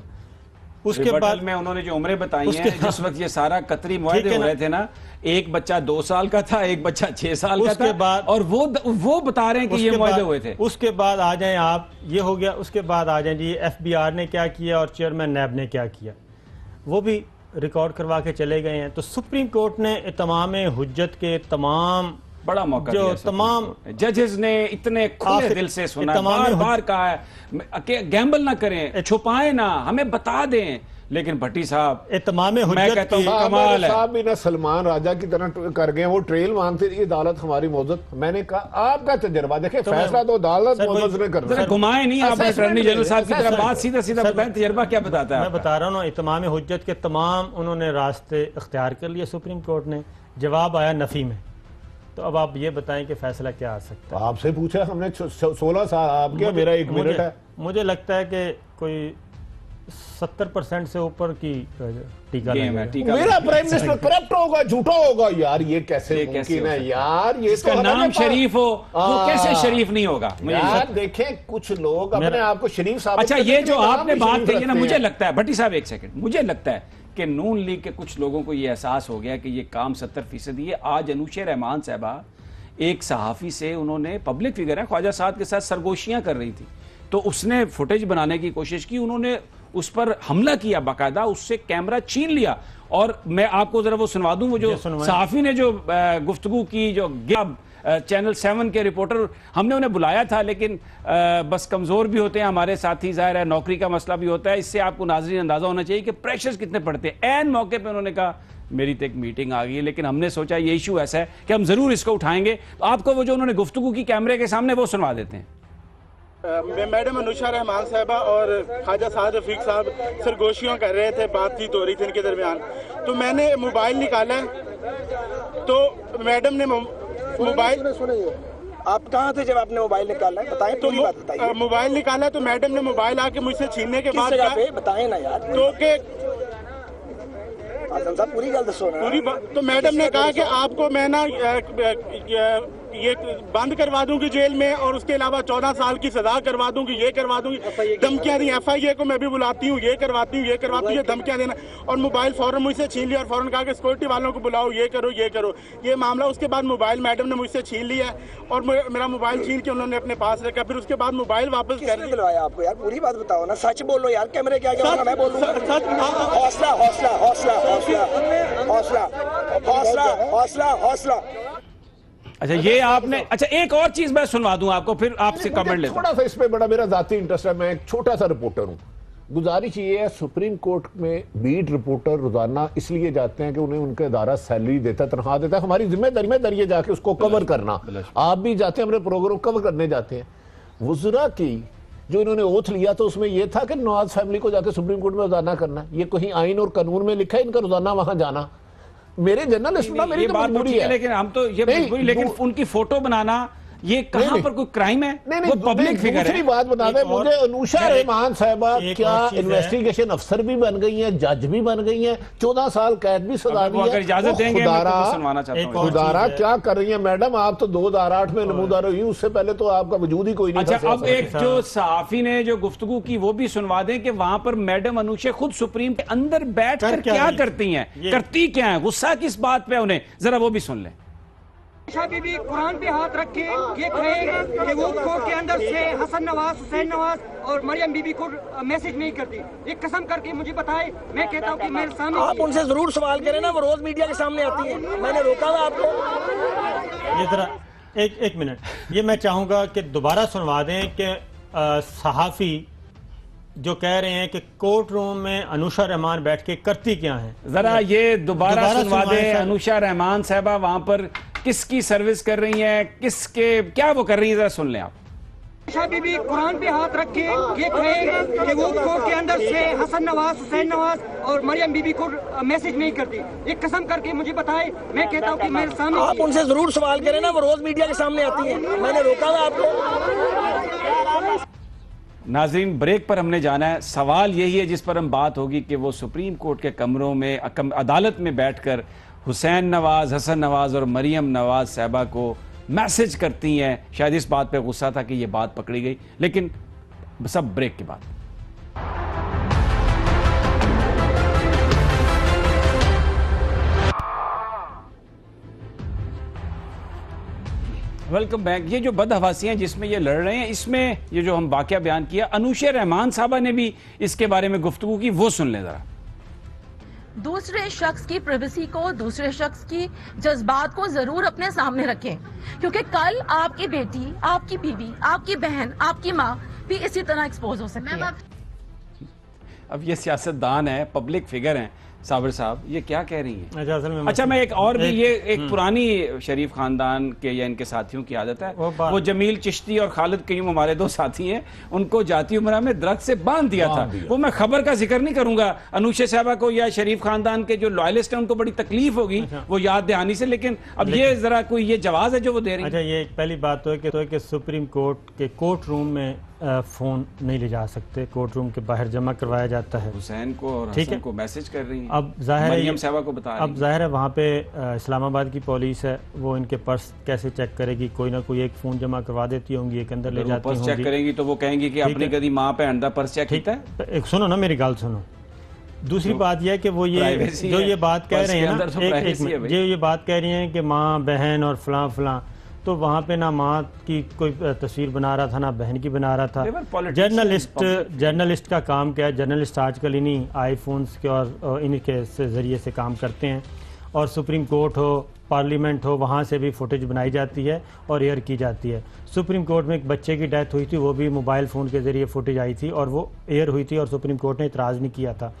उसके बाद में उन्होंने जो उम्रें बताई हैं, जिस वक्त ये सारा कतरी मुआहदे हो रहे थे ना, एक बच्चा 2 साल का था, एक बच्चा 6 साल का था, बाद, और वो बता रहे हैं कि ये मुआहदे हुए थे। उसके बाद आ जाएं आप, ये हो गया। उसके बाद आ जाएं जी FBR ने क्या किया और चेयरमैन नैब ने क्या किया। वो भी रिकॉर्ड करवा के चले गए हैं। तो सुप्रीम कोर्ट ने तमाम हुज्जत के तमाम बड़ा मौका जो दिया तमाम जजेस ने इतने खुले दिल से सुना, बार बार कहा है कि गैम्बल ना करें, छुपाएं ना, हमें बता दें। लेकिन भट्टी साहब तमाम मैं कहता हूं कमाल है। साहब भी ना सलमान राजा की तरह कर गए, वो ट्रेल मांगते रही अदालत हमारी मौजूद। मैंने कहा आपका तजर्बा देखे, फैसला तो अदालत मौजूद ने करना। जरा घुमाए नहीं आप अटॉर्नी जनरल साहब की तरह, बात सीधा सीधा बताएं, तजर्बा क्या बताता है? मैं बता रहा हूँ तमाम हुज्जत के तमाम उन्होंने रास्ते इख्तियार कर लिए सुप्रीम कोर्ट ने, जवाब आया नफी में। तो अब आप ये बताएं कि फैसला क्या आ सकता है? आपसे पूछा हमने 16 साल आपके, मेरा 1 मिनट है। मुझे लगता है कि कोई 70% से ऊपर की टीका लगेगा। मेरा प्राइम मिनिस्टर करप्ट होगा, झूठा होगा यार, ये कैसे मुमकिन है यार? ये इसका तो नाम शरीफ हो, वो कैसे शरीफ नहीं होगा? यार देखें, कुछ लोग अपने आप को शरीफ साबित अच्छा, ये जो आपने बात कही है ना, मुझे हैं। लगता है भट्टी साहब, एक सेकंड, मुझे लगता है कि नून लीग के कुछ लोगों को ये एहसास हो गया कि ये काम 70% है। आज अनुशा रहमान साहबा एक सहाफ़ी से, उन्होंने पब्लिक फिगर है, ख्वाजा साहब के साथ सरगोशियां कर रही थी, तो उसने फुटेज बनाने की कोशिश की, उन्होंने उस पर हमला किया, बाकायदा उससे कैमरा छीन लिया। और मैं आपको जरा वो सुनवा दूं, वो जो सहाफ़ी ने जो गुफ्तगू की, जो चैनल 7 के रिपोर्टर, हमने उन्हें बुलाया था, लेकिन बस कमज़ोर भी होते हैं हमारे साथी, ज़ाहिर है नौकरी का मसला भी होता है। इससे आपको नाज़रीन अंदाज़ा होना चाहिए कि प्रेशर्स कितने पड़ते हैं। ऐन मौके पे उन्होंने कहा मेरी तो एक मीटिंग आ गई है, लेकिन हमने सोचा ये इशू ऐसा है कि हम ज़रूर इसको उठाएंगे। तो आपको वो जो उन्होंने गुफ्तगू की कैमरे के सामने, वो सुनवा देते हैं। मैडम अनुशा रहमान साहबा और ख्वाजा साद रफीक साहब सरगोशियां कर रहे थे, बातचीत हो रही थी इनके दरमियान। तो मैंने मोबाइल निकाला, तो मैडम ने मोबाइल, आप कहाँ थे जब आपने मोबाइल निकाला? बताएं, तो बात बताइए। मोबाइल निकाला तो मैडम ने मोबाइल आके मुझसे छीनने के बाद बताएं ना यार, तो के आजम साहब पूरी गल दसो ना। पूरी तो मैडम ने कहा कि आपको मैं ना ये बंद करवा दूंगी जेल में, और उसके अलावा 14 साल की सजा करवा दूंगी, ये करवा दूंगी, धमकियां दी। FIA को मैं भी बुलाती हूँ, ये करवाती हूँ, ये करवाती हूँ, ये धमकियां देना। और मोबाइल फौरन मुझसे छीन लिया और फौरन कहा कि सिक्योरिटी वालों को बुलाओ, ये करो, ये करो, ये मामला। उसके बाद मोबाइल मैडम ने मुझसे छीन लिया और मेरा मोबाइल छीन के उन्होंने अपने पास रखा। फिर उसके बाद मोबाइल वापस कर दिलवाया आपको? यार पूरी बात बताओ ना, सच बोलो यार, कैमरे क्या क्या मैं बोलूंगा। हौसला हौसला हौसला हौसला हौसला हौसला हौसला हौसला। अच्छा, ये आपने, अच्छा एक और चीज मैं सुनवा दूं आपको, फिर आपसे कमेंट लेता हूं। थोड़ा सा इस पे बड़ा मेरा जाती इंटरेस्ट है, मैं एक छोटा सा रिपोर्टर हूं। गुजारिश ये है, सुप्रीम कोर्ट में बीट रिपोर्टर रोजाना इसलिए जाते हैं कि उन्हें उनका इदारा सैलरी देता है, तनख्वाह देता है। हमारी जिम्मेदारी है जाके उसको कवर करना। आप भी जाते हैं, अपने प्रोग्राम कवर करने जाते हैं। वज़रा की जो इन्होंने ओथ लिया, तो उसमें यह था कि नवाज फैमिली को जाके सुप्रीम कोर्ट में रोजाना करना। ये कहीं आइन और कानून में लिखा है इनका रोजाना वहां जाना? मेरे जर्नलिस्ट ना, मेरी तो मजबूरी है। लेकिन हम तो ये मजबूरी, लेकिन उनकी फोटो बनाना ये कहां पर कोई क्राइम है? वो पब्लिक फिगर है। दूसरी बात बता दें मुझे, अनुशा रहमान साहबा क्या इन्वेस्टिगेशन अफसर भी बन गई हैं, जज भी बन गई हैं, 14 साल कैद भी सजा दी है। अगर इजाजत देंगे खुदारा क्या कर रही है मैडम? आप तो 2008 में नमूदार हुई, उससे पहले तो आपका वजूद ही कोई नहीं था। अच्छा, अब एक जो सहाफी ने जो गुफ्तगू की वो भी सुनवा दें कि वहां पर मैडम अनुशा खुद सुप्रीम के अंदर बैठ कर क्या करती हैं, करती क्या है, गुस्सा किस बात पे उन्हें, जरा वो भी सुन लें। बीबी कुरान पे हाथ रख के ये कहे कि वो कोर्ट के अंदर से हसन नवाज, हुसैन नवाज और मरियम बीबी को मैसेज नहीं करती। एक कसम करके मुझे बताए, मैं कहता हूँ कि मेरे सामने आप उनसे जरूर सवाल करें ना, वो रोज मीडिया के सामने आती है। मैंने रोका हुआ आपको। ये जरा एक मिनट, ये मैं चाहूंगा कि दोबारा सुनवा दें कि सहाफी जो कह रहे हैं कि कोर्ट रूम में अनुशा रहमान बैठ के करती क्या है, जरा ये दोबारा सुनवा दें। अनुशा रहमान साहबा वहां पर किसकी सर्विस कर रही हैं, किसके क्या वो कर रही है, जरा सुन लें आप। बीबी कुरान पे हाथ रख के ये कहे कि वो कोर्ट के अंदर से हसन नवाज, हुसैन नवाज और मरियम बीबी को मैसेज नहीं करती। एक कसम करके मुझे बताए, मैं कहता हूँ कि मेरे सामने आप उनसे जरूर सवाल करें ना, वो रोज मीडिया के सामने आती है। मैंने रोका हुआ आपको। नाज़रीन, ब्रेक पर हमने जाना है। सवाल यही है जिस पर हम बात होगी कि वो सुप्रीम कोर्ट के कमरों में, अदालत में बैठकर हुसैन नवाज, हसन नवाज और मरियम नवाज साहबा को मैसेज करती हैं। शायद इस बात पे गुस्सा था कि ये बात पकड़ी गई, लेकिन सब ब्रेक के बाद। Welcome back. ये जो बदहवासियां जिसमें ये लड़ रहे हैं, इसमें ये जो हम वाकया बयान किया, अनुशा रहमान साहबा ने भी इसके बारे में गुफ्तगू की, वो सुन ले जरा। दूसरे शख्स की प्राइवेसी को, दूसरे शख्स की जज्बात को जरूर अपने सामने रखें, क्योंकि कल आपकी बेटी, आपकी बीवी, आपकी बहन, आपकी माँ भी इसी तरह एक्सपोज हो सकती है। अब ये सियासतदान है, पब्लिक फिगर हैं, साबिर साहब ये क्या कह रही हैं? अच्छा, असल में अच्छा, मैं एक और भी ये एक पुरानी शरीफ खानदान के या इनके साथियों की आदत है, वो जमील चिश्ती और खालिद कयूम हमारे दो साथी हैं, उनको जाती उम्र में दरख्त से बांध दिया था। वो मैं खबर का जिक्र नहीं करूंगा, अनुशे साहबा को या शरीफ खानदान के जो लॉयलिस्ट हैं उनको बड़ी तकलीफ होगी वो याद दहानी से, लेकिन अब ये जरा कोई ये जवाब है जो वो दे रही है। अच्छा, ये पहली बात तो है कि सुप्रीम कोर्ट के कोर्ट रूम में फोन नहीं ले जा सकते, कोर्ट रूम के बाहर जमा करवाया जाता है। हुसैन को और हसन को मैसेज कर रही हैं, अब जाहिर है मरियम साहबा को बता रही हैं। अब जाहिर है वहाँ पे इस्लामाबाद की पुलिस है, वो इनके पर्स कैसे चेक करेगी, कोई ना कोई एक फोन जमा करवा देती होंगी, एक अंदर ले जाती होंगी। पर्स चेक करेंगी तो वो कहेंगी कि अपनी कदी माँ पे अंडा पर्स चेक किया है। एक सुनो ना, मेरी गाल सुनो। दूसरी बात यह है कि वो ये जो ये बात कह रहे हैं ना, जो ये बात कह रही हैं कि माँ बहन और फलां फलां, तो वहाँ पे ना माँ की कोई तस्वीर बना रहा था ना बहन की बना रहा था। जर्नलिस्ट का काम क्या है? जर्नलिस्ट आजकल इन्हीं आईफोन्स के और इन्हीं के ज़रिए से काम करते हैं, और सुप्रीम कोर्ट हो, पार्लियामेंट हो, वहाँ से भी फुटेज बनाई जाती है और एयर की जाती है। सुप्रीम कोर्ट में एक बच्चे की डेथ हुई थी, वो भी मोबाइल फ़ोन के ज़रिए फुटेज आई थी और वो एयर हुई थी और सुप्रीम कोर्ट ने इतराज़ नहीं किया था।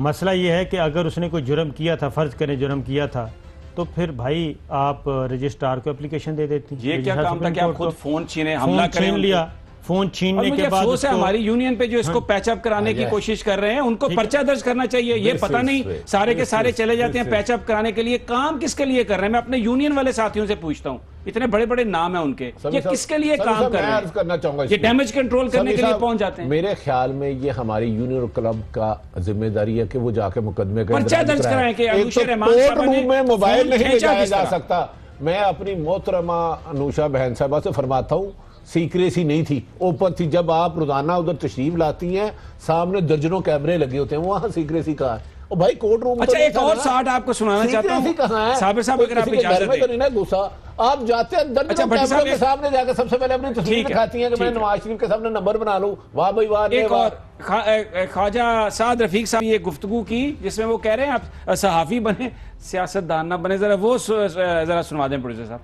मसला ये है कि अगर उसने कोई जुर्म किया था, फ़र्ज़ करें जुर्म किया था, तो फिर भाई आप रजिस्ट्रार को एप्लीकेशन दे देती। ये क्या काम था कि आप खुद फोन छीने, हमला करें? लिया, फोन छीनने के बाद है हमारी यूनियन पे जो इसको पैचअप कराने की कोशिश कर रहे हैं उनको पर्चा दर्ज करना चाहिए। ये पता नहीं सारे के सारे चले जाते हैं पैचअप कराने के लिए, काम किसके लिए कर रहे हैं? मैं अपने यूनियन वाले साथियों से पूछता हूँ, इतने बड़े बड़े नाम है उनके, ये किसके लिए काम कर रहे हैं? करना चाहूंगा, ये डैमेज कंट्रोल करने के लिए पहुंच जाते हैं। मेरे ख्याल में ये हमारी यूनियन क्लब का जिम्मेदारी है कि वो जाके मुकदमे का पर्चा दर्ज कराएं कि अनुशा रहमान साहब में मोबाइल नहीं ले जाया जा सकता। मैं अपनी मोहतरमा अनुशा बहन साहबा से फरमाता हूँ, सीक्रेसी नहीं थी, ओपन थी। जब आप रोजाना उधर तशरीफ लाती हैं, सामने दर्जनों कैमरे लगे होते हैं, वहां सीक्रेसी कहा है। ओ भाई कोर्ट रूम। अच्छा, एक और शार्ट आपको सुनाना चाहता हूं। साबिर साहब, अगर आप इजाजत दें। तो नहीं ना गुस्सा, आप जाते हैं दर्जनों कैमरों के सामने जाकर सबसे पहले अपनी तस्वीर दिखाती हैं कि मैं नवाज शरीफ के सामने नंबर बना लूं। वाह भाई वाह। एक और ख्वाजा साद रफीक साहब ये गुफ्तगू की जिसमें वो कह रहे हैं आप सहाफी बने, सियासतदान ना बने, जरा वो जरा सुनवा दें प्रोड्यूसर साहब।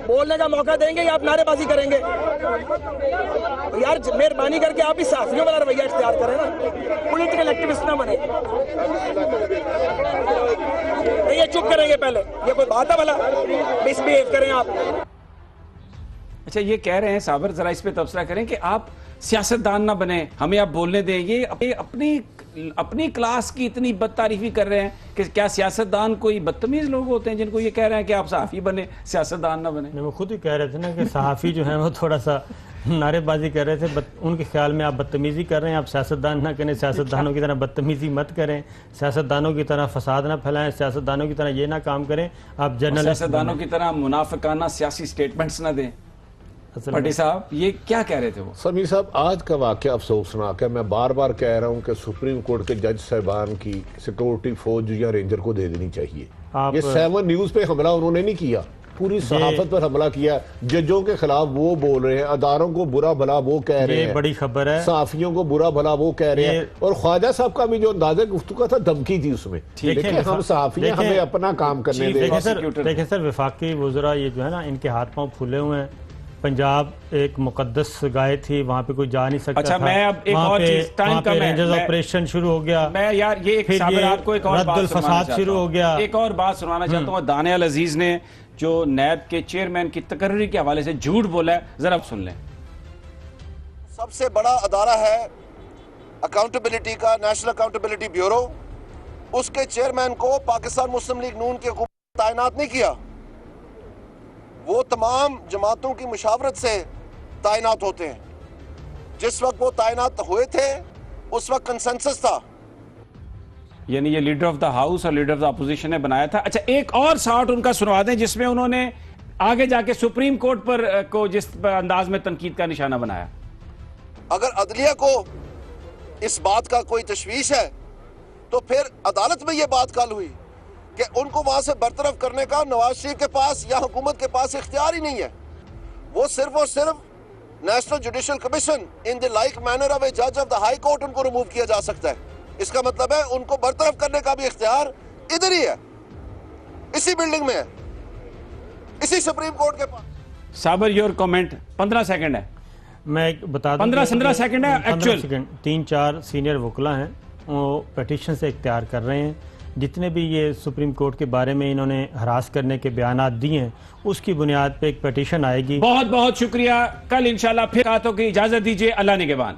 बोलने का मौका देंगे या आप नारेबाजी करेंगे? यार मेहरबानी करके आप ही साथियों वाला रवैया इख्तियार करें ना, पॉलिटिकल एक्टिविस्ट ना बने। ये चुप करेंगे पहले, ये कोई बात है भला? मिसबिहेव करें आप। अच्छा, ये कह रहे हैं साबिर, जरा इस पे तबसरा करें कि आप सियासतदान ना बने, हमें आप बोलने दें। ये अपनी क्लास की इतनी बदतारीफी कर रहे हैं कि क्या सियासतदान कोई बदतमीज लोग होते हैं जिनको ये कह रहे हैं कि आप सहाफ़ी बने, सियासतदान ना बने? वो खुद ही कह रहे थे ना कि सहाफ़ी जो है वो थोड़ा सा नारेबाजी कर रहे थे। उनके ख्याल में आप बदतमीजी कर रहे हैं, आप सियासतदान ना करें, सियासतदानों की तरह बदतमीजी मत करें, सियासतदानों की तरह फसाद ना फैलाएं, सियासतदानों की तरह ये ना काम करें, आप जर्नलिस्ट सियासतदानों की तरह मुनाफिकाना सियासी स्टेटमेंट्स ना दें। भट्टी साहब, ये क्या कह रहे थे वो? समीर साहब, आज का वाकया अफसोसनाक है। मैं बार बार कह रहा हूं कि सुप्रीम कोर्ट के जज साहबान की सिक्योरिटी फौज या रेंजर को दे देनी चाहिए। ये 7 न्यूज पे हमला उन्होंने नहीं किया, पूरी सहाफत पर हमला किया। जजों के खिलाफ वो बोल रहे हैं, अदारों को बुरा भला वो कह रहे हैं, बड़ी खबर है। सहाफियों को बुरा भला वो कह रहे हैं। और ख्वाजा साहब का भी जो अंदाजा गुफ्तगू था, धमकी थी उसमें। देखिए, हम सहाफी हैं, हमें अपना काम करने दें। देखिए सर, वफाकी वज़रा ये जो है ना, इनके हाथ पांव फूले हुए हैं। पंजाब एक मुकद्दस गाय थी, वहाँ पे कोई जा नहीं सकता। अच्छा, मैं अब एक और चीज, टाइम का रेंजर्स ऑपरेशन शुरू हो गया। मैं यार ये एक साबिर आपको एक और बात फसाद शुरू हो गया। एक और बात सुनाना चाहता हूँ। दानियाल अजीज ने जो नैब के चेयरमैन की तकर्री के हवाले से झूठ बोला है, जरा सुन लें। सबसे बड़ा अदारा है अकाउंटेबिलिटी का, नेशनल अकाउंटेबिलिटी ब्यूरो, उसके चेयरमैन को पाकिस्तान मुस्लिम लीग नून के हुकूमत तैनात नहीं किया। वो तमाम जमातों की मुशावरत से तैनात होते हैं। जिस वक्त वो तैनात हुए थे उस वक्त कंसेंसस था, यानी ये लीडर ऑफ द हाउस और लीडर ऑफ द अपोजिशन ने बनाया था। अच्छा, एक और शॉट उनका सुनवा दें जिसमें उन्होंने आगे जाके सुप्रीम कोर्ट पर को जिस अंदाज में तनकीद का निशाना बनाया। अगर अदलिया को इस बात का कोई तशवीश है तो फिर अदालत में ये बात कल हुई कि उनको वहां से बरतरफ करने का नवाज शरीफ के पास या हुकूमत के पास इख्तियार ही नहीं है। वो सिर्फ और सिर्फ national judicial commission in the like manner of a जज ऑफ द हाई कोर्ट उनको रिमूव किया जा सकता है। इसका मतलब है उनको बरतरफ करने का भी इख्तियार इधर ही है, इसी बिल्डिंग में है, इसी सुप्रीम कोर्ट के पास। साबर, योर कमेंट। 15 सेकंड है। मैं बता दूं 15 सेकंड है एक्चुअल। 3-4 सीनियर वकला हैं, वो पटिशन से इख्तियार कर रहे हैं। जितने भी ये सुप्रीम कोर्ट के बारे में इन्होंने हरास करने के बयानात दिए हैं, उसकी बुनियाद पे एक पटिशन आएगी। बहुत बहुत शुक्रिया। कल इंशाल्लाह फिर बातों की इजाजत दीजिए। अल्लाह निगहबान।